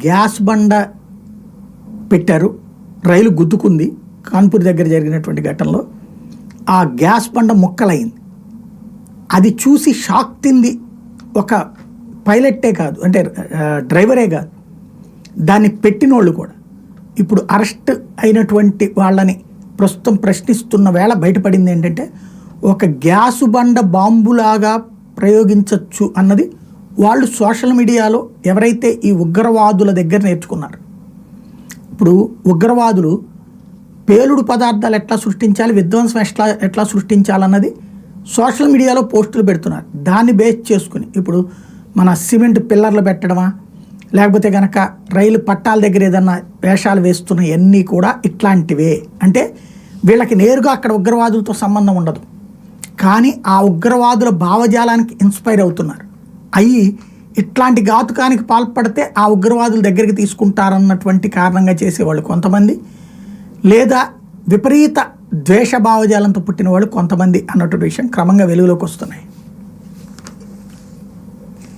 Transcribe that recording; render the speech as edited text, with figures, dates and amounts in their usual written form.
Gas బండ పెట్టారు, రైలు గుద్దుకుంది కాన్పూర్ దగ్గర జరిగినటువంటి ఘటనలో. ఆ గ్యాస్ బండ ముక్కలైంది. అది చూసి షాక్ తింది ఒక పైలట్టే కాదు, అంటే డ్రైవరే కాదు, దాన్ని పెట్టినోళ్ళు కూడా. ఇప్పుడు అరెస్ట్ అయినటువంటి వాళ్ళని ప్రస్తుతం ప్రశ్నిస్తున్న వేళ బయటపడింది ఏంటంటే, ఒక గ్యాసు బండ బాంబులాగా ప్రయోగించవచ్చు అన్నది వాళ్ళు సోషల్ మీడియాలో ఎవరైతే ఈ ఉగ్రవాదుల దగ్గర నేర్చుకున్నారు. ఇప్పుడు ఉగ్రవాదులు పేలుడు పదార్థాలు ఎట్లా సృష్టించాలి, విధ్వంసం ఎట్లా సృష్టించాలన్నది సోషల్ మీడియాలో పోస్టులు పెడుతున్నారు. దాన్ని బేస్ చేసుకుని ఇప్పుడు మన సిమెంట్ పిల్లర్లు పెట్టడమా, లేకపోతే కనుక రైలు పట్టాల దగ్గర ఏదన్నా వేషాలు వేస్తున్నవన్నీ కూడా ఇట్లాంటివే. అంటే వీళ్ళకి నేరుగా అక్కడ ఉగ్రవాదులతో సంబంధం ఉండదు, కానీ ఆ ఉగ్రవాదుల భావజాలానికి ఇన్స్పైర్ అవుతున్నారు. అయ్యి ఇట్లాంటి ఘాతుకానికి పాల్పడితే ఆ ఉగ్రవాదుల దగ్గరికి తీసుకుంటారన్నటువంటి కారణంగా చేసేవాళ్ళు కొంతమంది, లేదా విపరీత ద్వేష భావజాలంతో పుట్టిన వాళ్ళు కొంతమంది అన్నటువంటి విషయం క్రమంగా వెలుగులోకి వస్తున్నాయి.